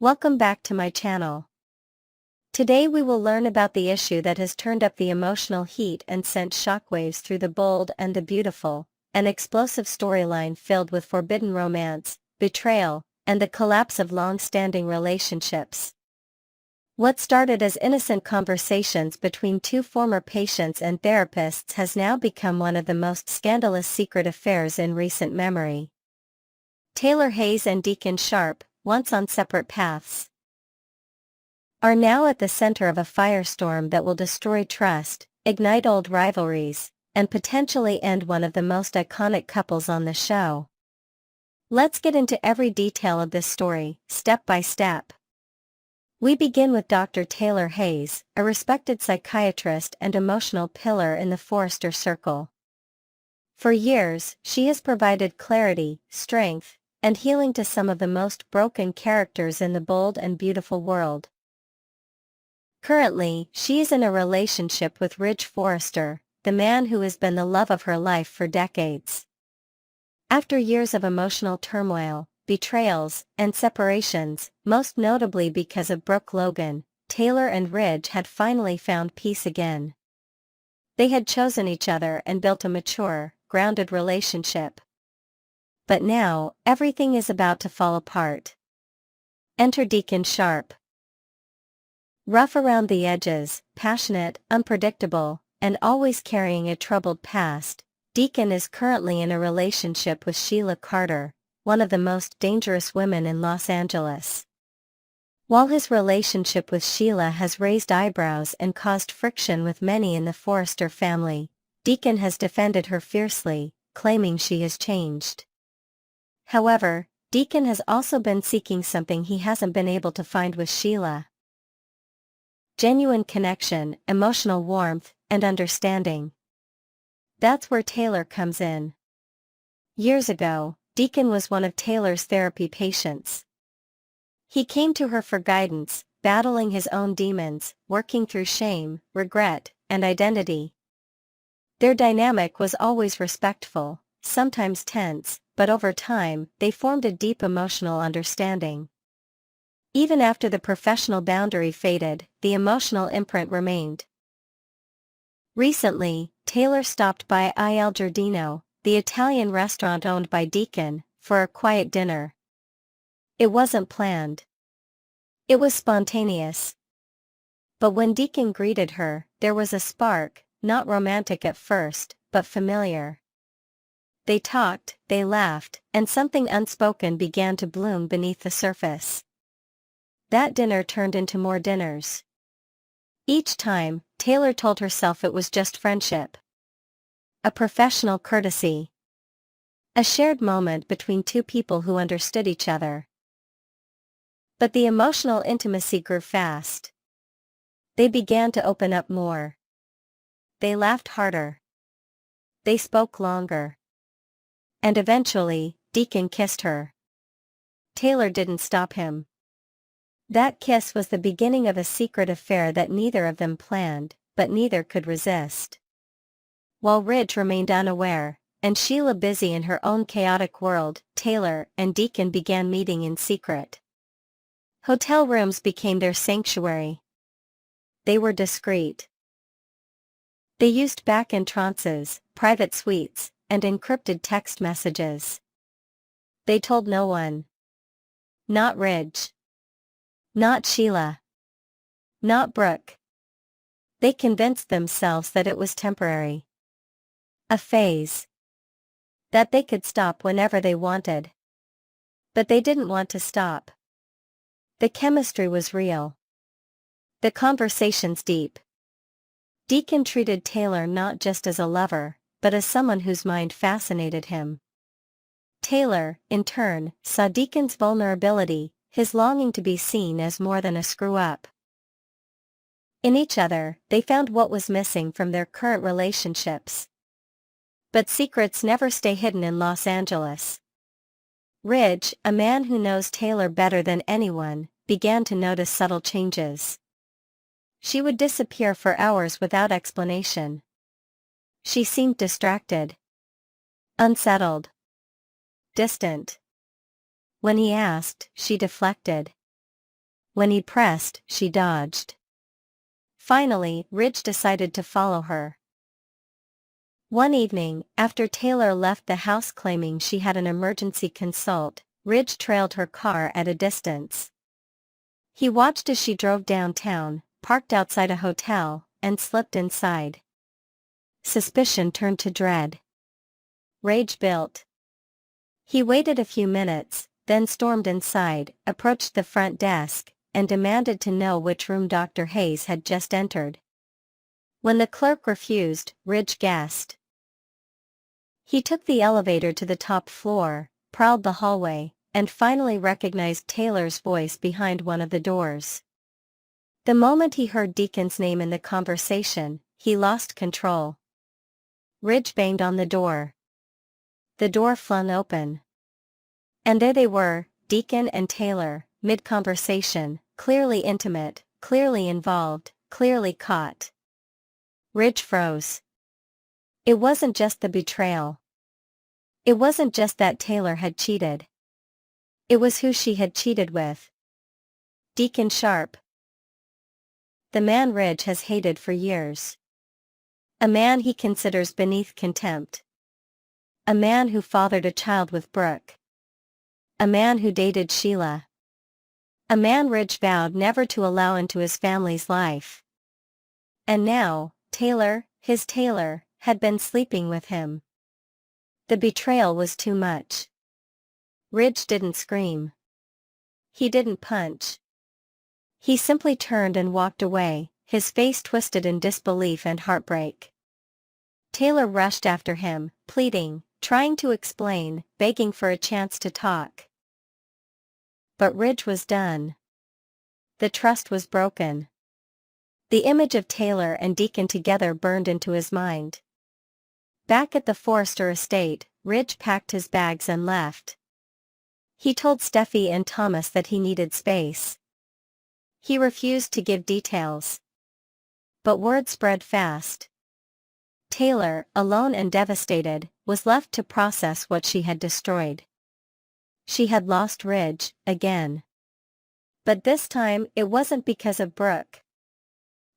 Welcome back to my channel. Today we will learn about the issue that has turned up the emotional heat and sent shockwaves through the bold and the beautiful, an explosive storyline filled with forbidden romance, betrayal, and the collapse of long-standing relationships. What started as innocent conversations between two former patients and therapists has now become one of the most scandalous secret affairs in recent memory. Taylor Hayes and Deacon Sharp, once on separate paths, are now at the center of a firestorm that will destroy trust, ignite old rivalries, and potentially end one of the most iconic couples on the show. Let's get into every detail of this story, step by step. We begin with Dr. Taylor Hayes, a respected psychiatrist and emotional pillar in the Forrester circle. For years, she has provided clarity, strength, and healing to some of the most broken characters in the bold and beautiful world. Currently, she is in a relationship with Ridge Forrester, the man who has been the love of her life for decades. After years of emotional turmoil, betrayals, and separations, most notably because of Brooke Logan, Taylor and Ridge had finally found peace again. They had chosen each other and built a mature, grounded relationship. But now, everything is about to fall apart. Enter Deacon Sharp. Rough around the edges, passionate, unpredictable, and always carrying a troubled past, Deacon is currently in a relationship with Sheila Carter, one of the most dangerous women in Los Angeles. While his relationship with Sheila has raised eyebrows and caused friction with many in the Forrester family, Deacon has defended her fiercely, claiming she has changed. However, Deacon has also been seeking something he hasn't been able to find with Sheila: genuine connection, emotional warmth, and understanding. That's where Taylor comes in. Years ago, Deacon was one of Taylor's therapy patients. He came to her for guidance, battling his own demons, working through shame, regret, and identity. Their dynamic was always respectful, sometimes tense, but over time, they formed a deep emotional understanding. Even after the professional boundary faded, the emotional imprint remained. Recently, Taylor stopped by Il Giardino, the Italian restaurant owned by Deacon, for a quiet dinner. It wasn't planned. It was spontaneous. But when Deacon greeted her, there was a spark, not romantic at first, but familiar. They talked, they laughed, and something unspoken began to bloom beneath the surface. That dinner turned into more dinners. Each time, Taylor told herself it was just friendship. A professional courtesy. A shared moment between two people who understood each other. But the emotional intimacy grew fast. They began to open up more. They laughed harder. They spoke longer. And eventually, Deacon kissed her. Taylor didn't stop him. That kiss was the beginning of a secret affair that neither of them planned, but neither could resist. While Ridge remained unaware, and Sheila busy in her own chaotic world, Taylor and Deacon began meeting in secret. Hotel rooms became their sanctuary. They were discreet. They used back entrances, private suites, and encrypted text messages. They told no one. Not Ridge. Not Sheila. Not Brooke. They convinced themselves that it was temporary. A phase. That they could stop whenever they wanted. But they didn't want to stop. The chemistry was real. The conversations deep. Deacon treated Taylor not just as a lover, but as someone whose mind fascinated him. Taylor, in turn, saw Deacon's vulnerability, his longing to be seen as more than a screw-up. In each other, they found what was missing from their current relationships. But secrets never stay hidden in Los Angeles. Ridge, a man who knows Taylor better than anyone, began to notice subtle changes. She would disappear for hours without explanation. She seemed distracted. Unsettled. Distant. When he asked, she deflected. When he pressed, she dodged. Finally, Ridge decided to follow her. One evening, after Taylor left the house claiming she had an emergency consult, Ridge trailed her car at a distance. He watched as she drove downtown, parked outside a hotel, and slipped inside. Suspicion turned to dread. Rage built. He waited a few minutes, then stormed inside, approached the front desk, and demanded to know which room Dr. Hayes had just entered. When the clerk refused, Ridge gasped. He took the elevator to the top floor, prowled the hallway, and finally recognized Taylor's voice behind one of the doors. The moment he heard Deacon's name in the conversation, he lost control. Ridge banged on the door. The door flung open. And there they were, Deacon and Taylor, mid-conversation, clearly intimate, clearly involved, clearly caught. Ridge froze. It wasn't just the betrayal. It wasn't just that Taylor had cheated. It was who she had cheated with. Deacon Sharp. The man Ridge has hated for years. A man he considers beneath contempt. A man who fathered a child with Brooke. A man who dated Sheila. A man Ridge vowed never to allow into his family's life. And now, Taylor, his Taylor, had been sleeping with him. The betrayal was too much. Ridge didn't scream. He didn't punch. He simply turned and walked away, his face twisted in disbelief and heartbreak. Taylor rushed after him, pleading, trying to explain, begging for a chance to talk. But Ridge was done. The trust was broken. The image of Taylor and Deacon together burned into his mind. Back at the Forrester estate, Ridge packed his bags and left. He told Steffy and Thomas that he needed space. He refused to give details. But word spread fast. Taylor, alone and devastated, was left to process what she had destroyed. She had lost Ridge, again. But this time it wasn't because of Brooke.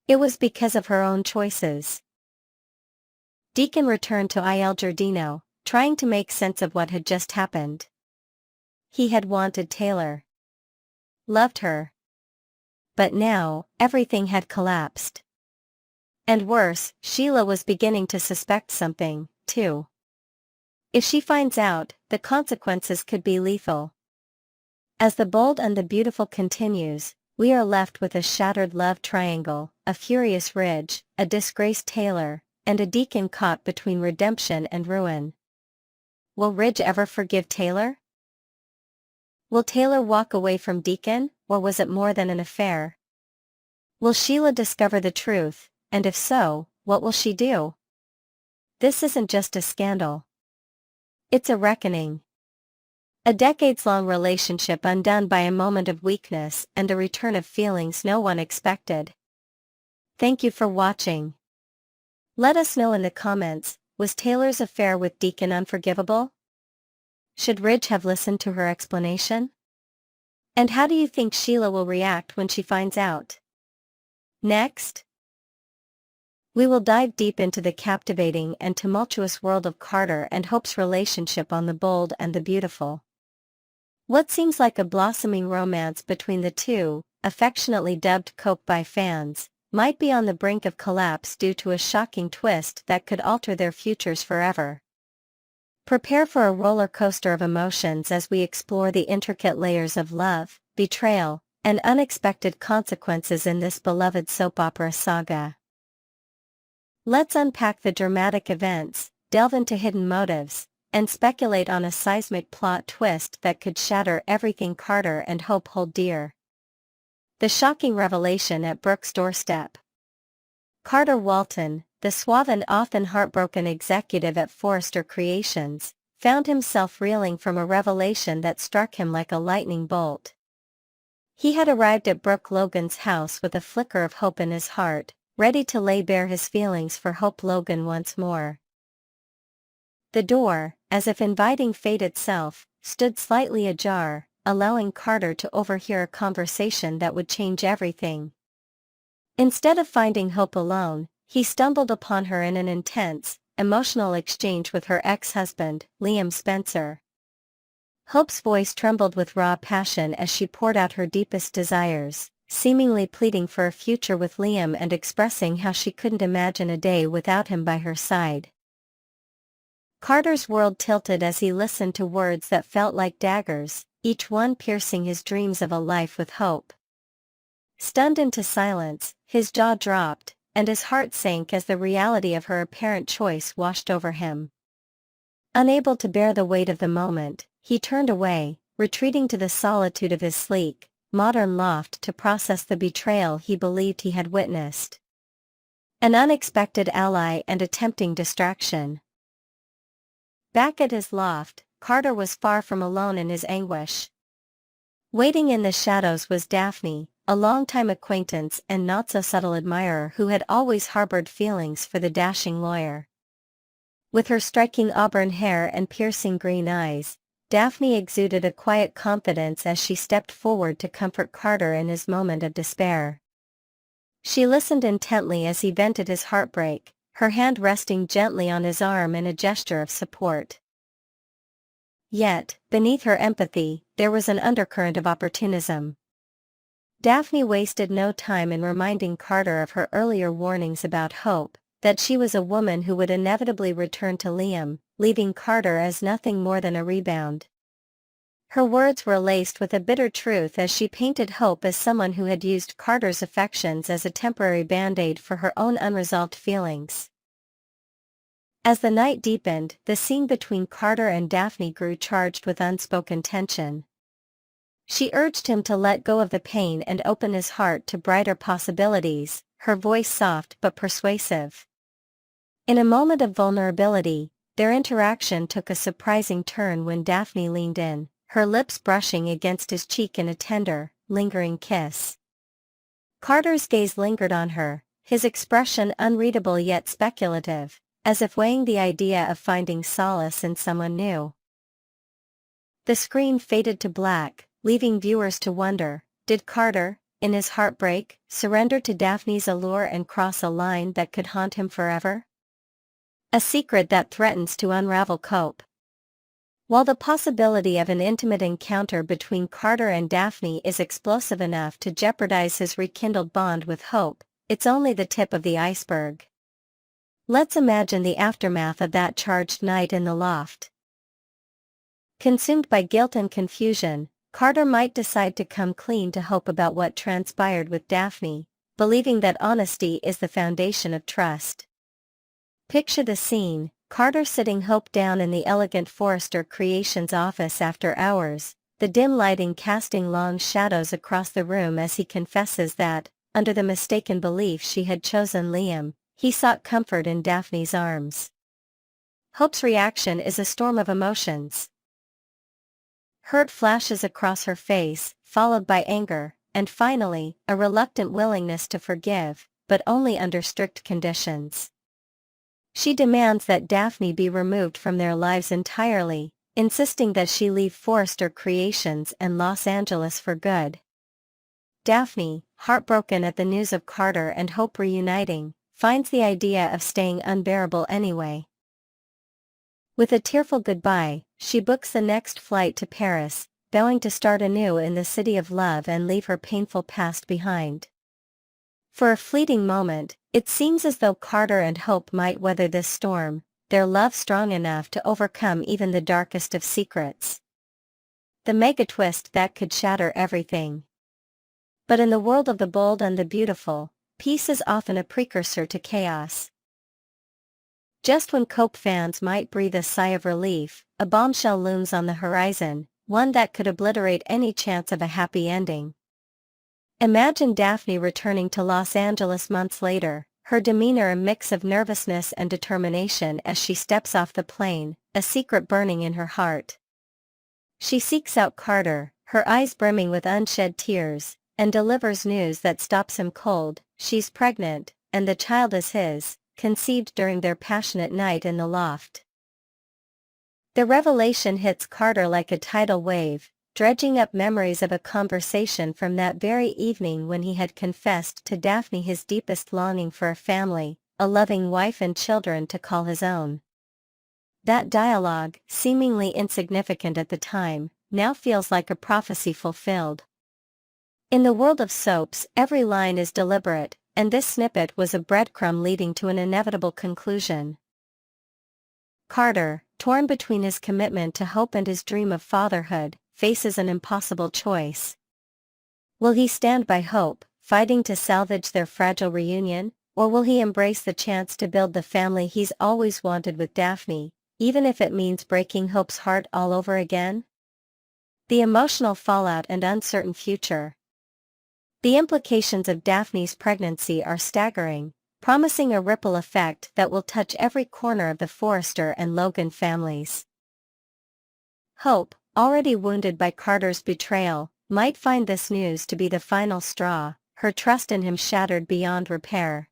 It was because of her own choices. Deacon returned to Il Giardino, trying to make sense of what had just happened. He had wanted Taylor. Loved her. But now, everything had collapsed. And worse, Sheila was beginning to suspect something, too. If she finds out, the consequences could be lethal. As The Bold and the Beautiful continues, we are left with a shattered love triangle, a furious Ridge, a disgraced Taylor, and a Deacon caught between redemption and ruin. Will Ridge ever forgive Taylor? Will Taylor walk away from Deacon, or was it more than an affair? Will Sheila discover the truth, and if so, what will she do? This isn't just a scandal. It's a reckoning. A decades-long relationship undone by a moment of weakness and a return of feelings no one expected. Thank you for watching. Let us know in the comments, was Taylor's affair with Deacon unforgivable? Should Ridge have listened to her explanation? And how do you think Sheila will react when she finds out? Next, we will dive deep into the captivating and tumultuous world of Carter and Hope's relationship on The Bold and the Beautiful. What seems like a blossoming romance between the two, affectionately dubbed Cope by fans, might be on the brink of collapse due to a shocking twist that could alter their futures forever. Prepare for a roller coaster of emotions as we explore the intricate layers of love, betrayal, and unexpected consequences in this beloved soap opera saga. Let's unpack the dramatic events, delve into hidden motives, and speculate on a seismic plot twist that could shatter everything Carter and Hope hold dear. The shocking revelation at Brooke's doorstep. Carter Walton, the suave and often heartbroken executive at Forrester Creations, found himself reeling from a revelation that struck him like a lightning bolt. He had arrived at Brooke Logan's house with a flicker of hope in his heart, ready to lay bare his feelings for Hope Logan once more. The door, as if inviting fate itself, stood slightly ajar, allowing Carter to overhear a conversation that would change everything. Instead of finding hope alone, he stumbled upon her in an intense, emotional exchange with her ex-husband, Liam Spencer. Hope's voice trembled with raw passion as she poured out her deepest desires, seemingly pleading for a future with Liam and expressing how she couldn't imagine a day without him by her side. Carter's world tilted as he listened to words that felt like daggers, each one piercing his dreams of a life with hope. Stunned into silence, his jaw dropped, and his heart sank as the reality of her apparent choice washed over him. Unable to bear the weight of the moment, he turned away, retreating to the solitude of his sleek, modern loft to process the betrayal he believed he had witnessed. An unexpected ally and a tempting distraction. Back at his loft, Carter was far from alone in his anguish. Waiting in the shadows was Daphne, a longtime acquaintance and not-so-subtle admirer who had always harbored feelings for the dashing lawyer. With her striking auburn hair and piercing green eyes, Daphne exuded a quiet confidence as she stepped forward to comfort Carter in his moment of despair. She listened intently as he vented his heartbreak, her hand resting gently on his arm in a gesture of support. Yet, beneath her empathy, there was an undercurrent of opportunism. Daphne wasted no time in reminding Carter of her earlier warnings about hope, that she was a woman who would inevitably return to Liam, leaving Carter as nothing more than a rebound. Her words were laced with a bitter truth as she painted Hope as someone who had used Carter's affections as a temporary band-aid for her own unresolved feelings. As the night deepened, the scene between Carter and Daphne grew charged with unspoken tension. She urged him to let go of the pain and open his heart to brighter possibilities, her voice soft but persuasive. In a moment of vulnerability, their interaction took a surprising turn when Daphne leaned in, her lips brushing against his cheek in a tender, lingering kiss. Carter's gaze lingered on her, his expression unreadable yet speculative, as if weighing the idea of finding solace in someone new. The screen faded to black, leaving viewers to wonder, did Carter, in his heartbreak, surrender to Daphne's allure and cross a line that could haunt him forever? A secret that threatens to unravel Cope. While the possibility of an intimate encounter between Carter and Daphne is explosive enough to jeopardize his rekindled bond with Hope, it's only the tip of the iceberg. Let's imagine the aftermath of that charged night in the loft. Consumed by guilt and confusion, Carter might decide to come clean to Hope about what transpired with Daphne, believing that honesty is the foundation of trust. Picture the scene, Carter sitting Hope down in the elegant Forrester Creations office after hours, the dim lighting casting long shadows across the room as he confesses that, under the mistaken belief she had chosen Liam, he sought comfort in Daphne's arms. Hope's reaction is a storm of emotions. Hurt flashes across her face, followed by anger, and finally, a reluctant willingness to forgive, but only under strict conditions. She demands that Daphne be removed from their lives entirely, insisting that she leave Forrester Creations and Los Angeles for good. Daphne, heartbroken at the news of Carter and Hope reuniting, finds the idea of staying unbearable anyway. With a tearful goodbye, she books the next flight to Paris, vowing to start anew in the city of love and leave her painful past behind. For a fleeting moment, it seems as though Carter and Hope might weather this storm, their love strong enough to overcome even the darkest of secrets. The mega-twist that could shatter everything. But in the world of the bold and the beautiful, peace is often a precursor to chaos. Just when Cope fans might breathe a sigh of relief, a bombshell looms on the horizon, one that could obliterate any chance of a happy ending. Imagine Daphne returning to Los Angeles months later, her demeanor a mix of nervousness and determination as she steps off the plane, a secret burning in her heart. She seeks out Carter, her eyes brimming with unshed tears, and delivers news that stops him cold. She's pregnant, and the child is his, conceived during their passionate night in the loft. The revelation hits Carter like a tidal wave, dredging up memories of a conversation from that very evening when he had confessed to Daphne his deepest longing for a family, a loving wife and children to call his own. That dialogue, seemingly insignificant at the time, now feels like a prophecy fulfilled. In the world of soaps, every line is deliberate, and this snippet was a breadcrumb leading to an inevitable conclusion. Carter, torn between his commitment to Hope and his dream of fatherhood, faces an impossible choice. Will he stand by Hope, fighting to salvage their fragile reunion, or will he embrace the chance to build the family he's always wanted with Daphne, even if it means breaking Hope's heart all over again? The emotional fallout and uncertain future. The implications of Daphne's pregnancy are staggering, promising a ripple effect that will touch every corner of the Forrester and Logan families. Hope, already wounded by Carter's betrayal, might find this news to be the final straw, her trust in him shattered beyond repair.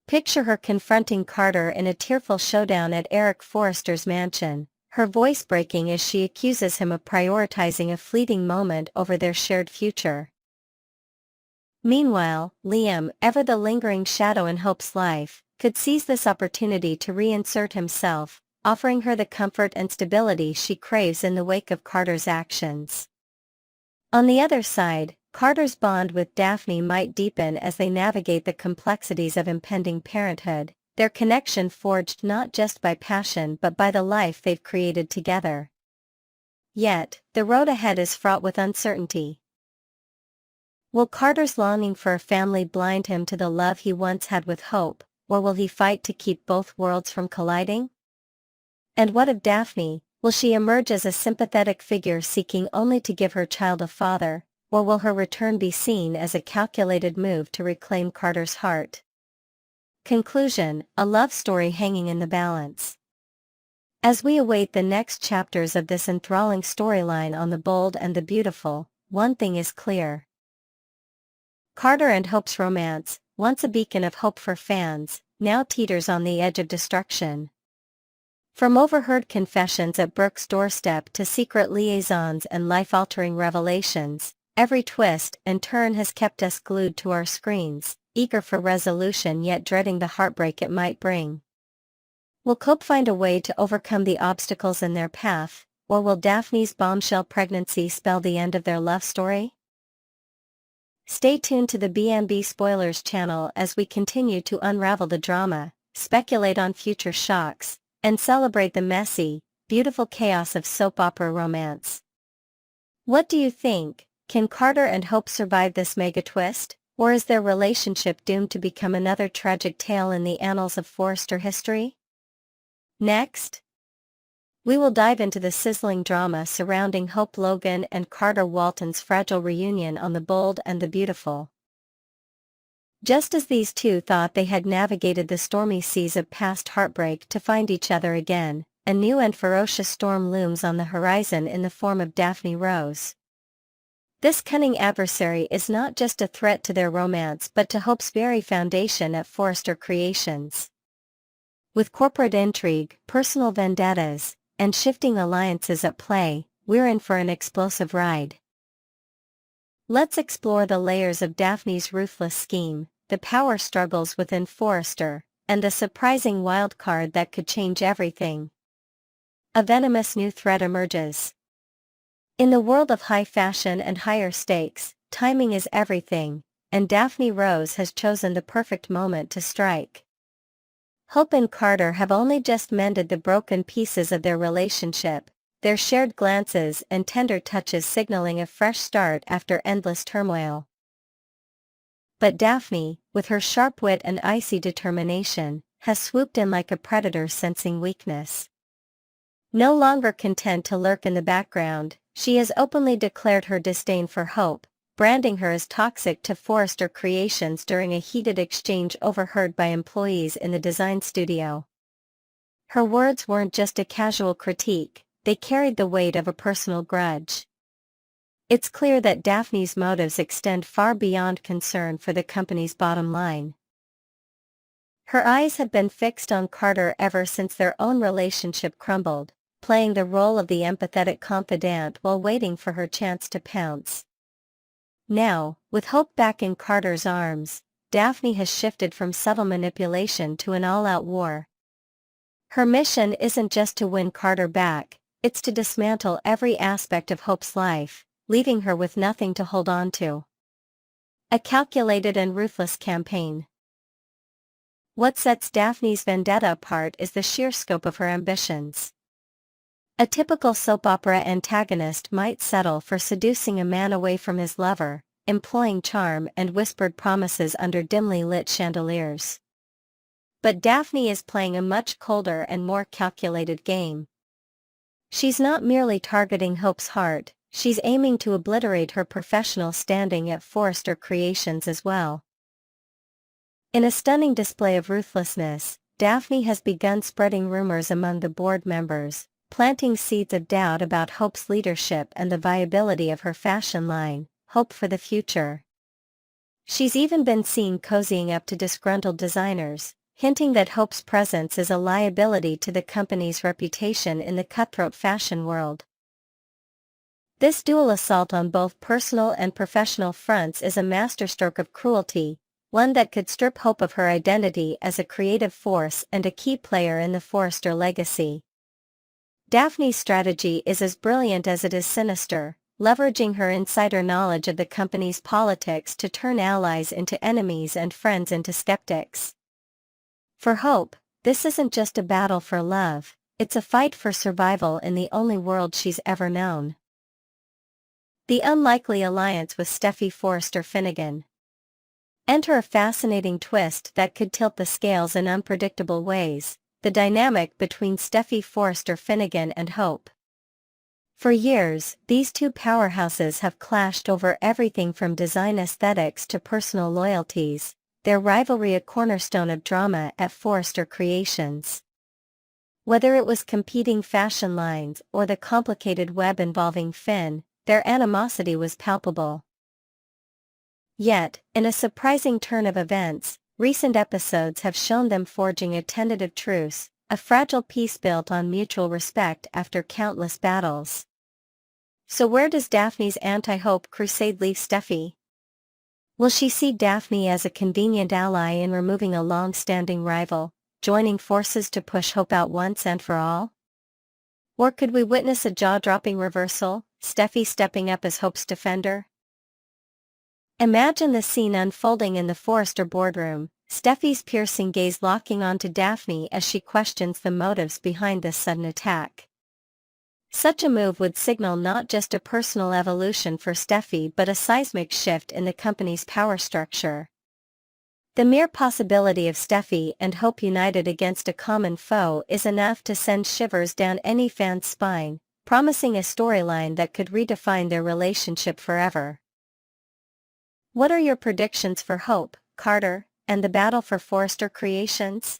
Picture her confronting Carter in a tearful showdown at Eric Forrester's mansion, her voice breaking as she accuses him of prioritizing a fleeting moment over their shared future. Meanwhile, Liam, ever the lingering shadow in Hope's life, could seize this opportunity to reinsert himself, offering her the comfort and stability she craves in the wake of Carter's actions. On the other side, Carter's bond with Daphne might deepen as they navigate the complexities of impending parenthood, their connection forged not just by passion but by the life they've created together. Yet, the road ahead is fraught with uncertainty. Will Carter's longing for a family blind him to the love he once had with Hope, or will he fight to keep both worlds from colliding? And what of Daphne? Will she emerge as a sympathetic figure seeking only to give her child a father, or will her return be seen as a calculated move to reclaim Carter's heart? Conclusion: a love story hanging in the balance. As we await the next chapters of this enthralling storyline on The Bold and the Beautiful, one thing is clear. Carter and Hope's romance, once a beacon of hope for fans, now teeters on the edge of destruction. From overheard confessions at Brooke's doorstep to secret liaisons and life-altering revelations, every twist and turn has kept us glued to our screens, eager for resolution yet dreading the heartbreak it might bring. Will Hope find a way to overcome the obstacles in their path, or will Daphne's bombshell pregnancy spell the end of their love story? Stay tuned to the B&B Spoilers channel as we continue to unravel the drama, speculate on future shocks, and celebrate the messy, beautiful chaos of soap opera romance. What do you think? Can Carter and Hope survive this mega twist, or is their relationship doomed to become another tragic tale in the annals of Forrester history? Next, we will dive into the sizzling drama surrounding Hope Logan and Carter Walton's fragile reunion on The Bold and the Beautiful. Just as these two thought they had navigated the stormy seas of past heartbreak to find each other again, a new and ferocious storm looms on the horizon in the form of Daphne Rose. This cunning adversary is not just a threat to their romance but to Hope's very foundation at Forrester Creations. With corporate intrigue, personal vendettas, and shifting alliances at play, we're in for an explosive ride. Let's explore the layers of Daphne's ruthless scheme, the power struggles within Forrester, and the surprising wildcard that could change everything. A venomous new threat emerges. In the world of high fashion and higher stakes, timing is everything, and Daphne Rose has chosen the perfect moment to strike. Hope and Carter have only just mended the broken pieces of their relationship, their shared glances and tender touches signaling a fresh start after endless turmoil. But Daphne, with her sharp wit and icy determination, has swooped in like a predator sensing weakness. No longer content to lurk in the background, she has openly declared her disdain for Hope, branding her as toxic to Forrester Creations during a heated exchange overheard by employees in the design studio. Her words weren't just a casual critique, they carried the weight of a personal grudge. It's clear that Daphne's motives extend far beyond concern for the company's bottom line. Her eyes had been fixed on Carter ever since their own relationship crumbled, playing the role of the empathetic confidant while waiting for her chance to pounce. Now, with Hope back in Carter's arms, Daphne has shifted from subtle manipulation to an all-out war. Her mission isn't just to win Carter back, it's to dismantle every aspect of Hope's life, leaving her with nothing to hold on to. A calculated and ruthless campaign. What sets Daphne's vendetta apart is the sheer scope of her ambitions. A typical soap opera antagonist might settle for seducing a man away from his lover, employing charm and whispered promises under dimly lit chandeliers. But Daphne is playing a much colder and more calculated game. She's not merely targeting Hope's heart, she's aiming to obliterate her professional standing at Forrester Creations as well. In a stunning display of ruthlessness, Daphne has begun spreading rumors among the board members, planting seeds of doubt about Hope's leadership and the viability of her fashion line, Hope for the Future. She's even been seen cozying up to disgruntled designers, hinting that Hope's presence is a liability to the company's reputation in the cutthroat fashion world. This dual assault on both personal and professional fronts is a masterstroke of cruelty, one that could strip Hope of her identity as a creative force and a key player in the Forrester legacy. Daphne's strategy is as brilliant as it is sinister, leveraging her insider knowledge of the company's politics to turn allies into enemies and friends into skeptics. For Hope, this isn't just a battle for love, it's a fight for survival in the only world she's ever known. The unlikely alliance with Steffy Forrester Finnegan. Enter a fascinating twist that could tilt the scales in unpredictable ways, the dynamic between Steffy Forrester Finnegan and Hope. For years, these two powerhouses have clashed over everything from design aesthetics to personal loyalties, their rivalry a cornerstone of drama at Forrester Creations. Whether it was competing fashion lines or the complicated web involving Finn, their animosity was palpable. Yet, in a surprising turn of events, recent episodes have shown them forging a tentative truce, a fragile peace built on mutual respect after countless battles. So where does Daphne's anti-Hope crusade leave Steffy? Will she see Daphne as a convenient ally in removing a long-standing rival, joining forces to push Hope out once and for all? Or could we witness a jaw-dropping reversal, Steffy stepping up as Hope's defender? Imagine the scene unfolding in the Forrester boardroom, Steffy's piercing gaze locking onto Daphne as she questions the motives behind this sudden attack. Such a move would signal not just a personal evolution for Steffy but a seismic shift in the company's power structure. The mere possibility of Steffy and Hope united against a common foe is enough to send shivers down any fan's spine, promising a storyline that could redefine their relationship forever. What are your predictions for Hope, Carter, and the battle for Forrester Creations?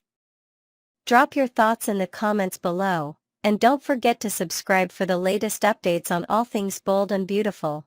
Drop your thoughts in the comments below, and don't forget to subscribe for the latest updates on all things bold and beautiful.